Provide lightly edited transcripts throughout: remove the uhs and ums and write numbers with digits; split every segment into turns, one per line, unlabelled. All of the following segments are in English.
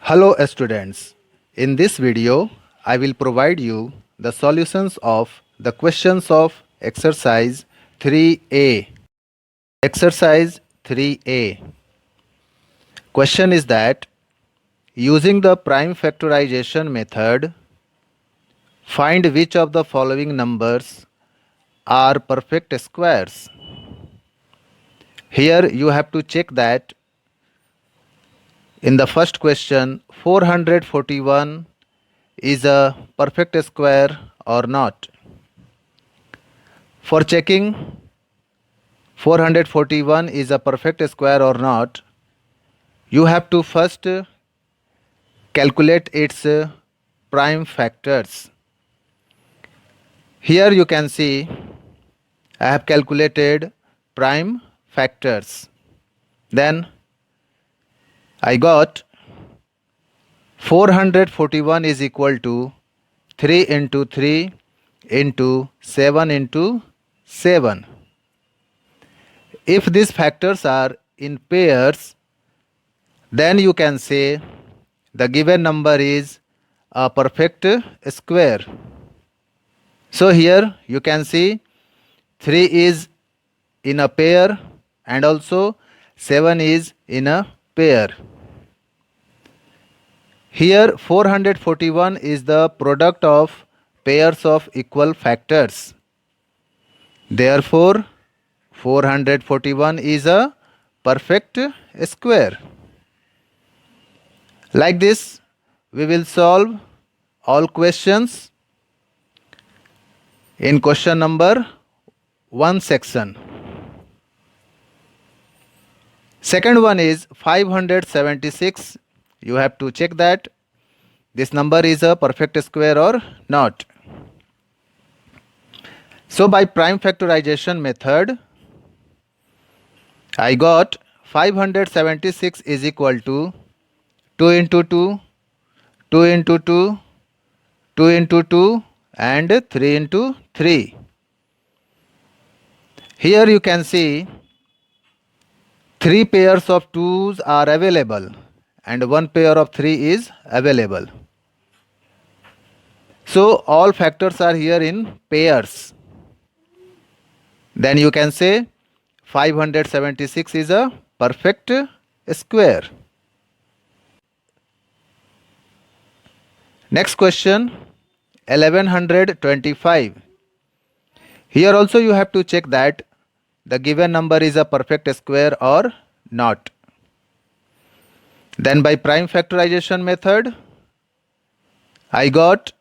Hello students, in this video I will provide you the solutions of the questions of exercise 3A. Exercise 3A. Question is that using the prime factorization method, find which of the following numbers are perfect squares. Here you have to check that in the first question 441 is a perfect square or not. For checking 441 is a perfect square or not, you have to first calculate its prime factors. Here you can see I have calculated prime factors. Then I got 441 is equal to 3 into 3 into 7 into 7. If these factors are in pairs, then you can say the given number is a perfect square. So here you can see 3 is in a pair and also 7 is in a pair. Here 441 is the product of pairs of equal factors. Therefore 441 is a perfect square. Like this, we will solve all questions in question number 1 section. Second one is 576. You have to check that this number is a perfect square or not. So by prime factorization method, I got 576 is equal to 2 into 2, 2 into 2, 2 into 2 and 3 into 3. Here you can see 3 pairs of 2's are available and 1 pair of 3 is available. So all factors are here in pairs. Then you can say 576 is a perfect square. Next question 1125. Here also you have to check that the given number is a perfect square or not. Then by prime factorization method, I got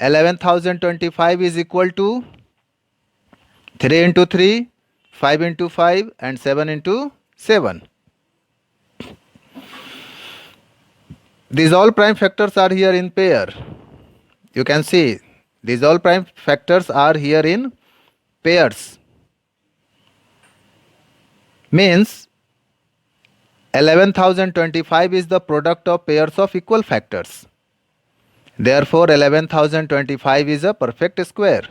11,025 is equal to 3 into 3, 5 into 5 and 7 into 7. These all prime factors are here in pair. You can see these all prime factors are here in pairs. Means 11,025 is the product of pairs of equal factors. Therefore 11,025 is a perfect square.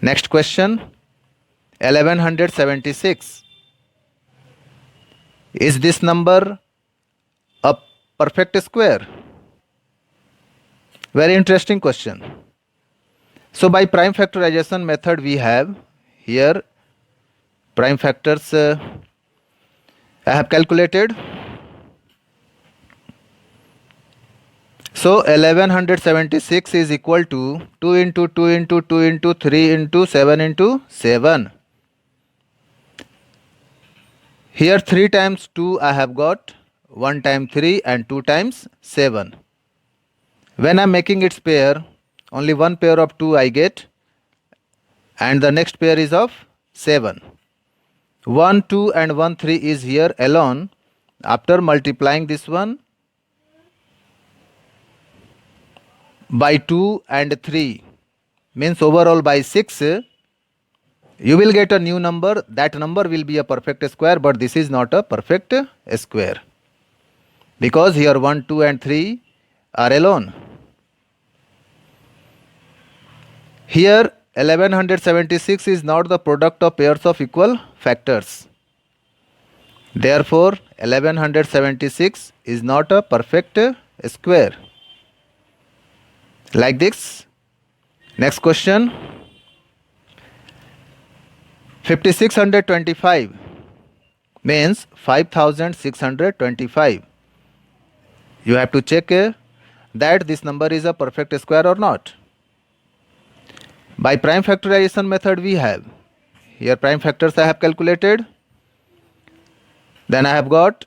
Next question 1176. Is this number a perfect square? Very interesting question. So by prime factorization method we have here prime factors I have calculated. So 1176 is equal to 2 into 2 into 2 into 3 into 7 into 7. Here 3 times 2 I have got, 1 times 3 and 2 times 7. When I am making its pair, only one pair of 2 I get and the next pair is of 7. 1, 2 and 1, 3 is here alone. After multiplying this one by 2 and 3 means overall by 6, you will get a new number. That number will be a perfect square, but this is not a perfect square because here 1, 2 and 3 are alone. Here 1176 is not the product of pairs of equal factors. Therefore 1176 is not a perfect square. Like this. Next question. 5625 means 5625. You have to check that this number is a perfect square or not. By prime factorization method we have, here prime factors I have calculated. Then I have got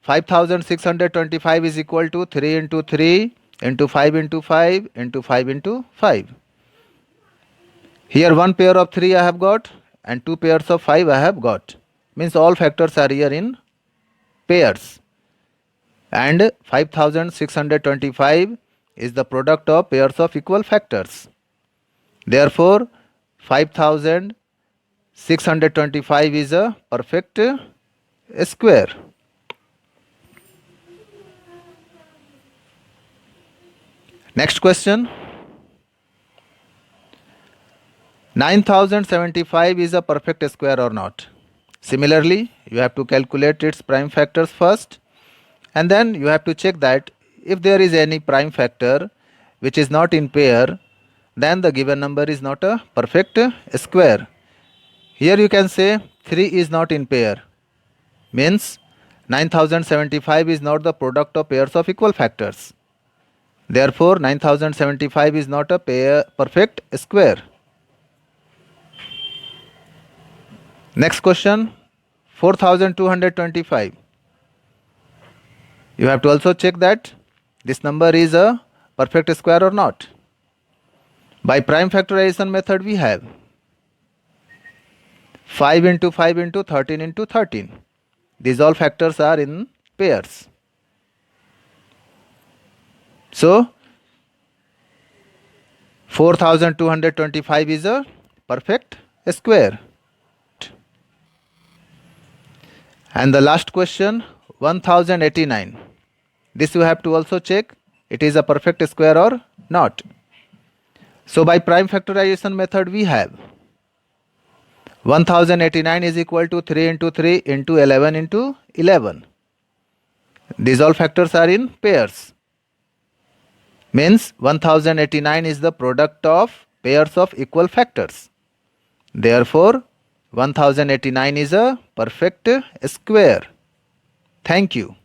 5625 is equal to 3 into 3 into 5 into 5 into 5 into 5. Here one pair of 3 I have got and two pairs of 5 I have got. Means all factors are here in pairs. And 5625 is the product of pairs of equal factors. Therefore 5625 is a perfect square. Next question. 9075 is a perfect square or not? Similarly, you have to calculate its prime factors first, and then you have to check that if there is any prime factor which is not in pair, then the given number is not a perfect square. Here you can say 3 is not in pair, means 9075 is not the product of pairs of equal factors. Therefore 9075 is not a perfect square. Next question, 4225. You have to also check that this number is a perfect square or not. By prime factorization method we have 5 into 5 into 13 into 13. These all factors are in pairs. So 4225 is a perfect square. And the last question, 1089. This you have to also check it is a perfect square or not. So by prime factorization method we have 1089 is equal to 3 into 3 into 11 into 11. These all factors are in pairs. Means 1089 is the product of pairs of equal factors. Therefore 1089 is a perfect square. Thank you.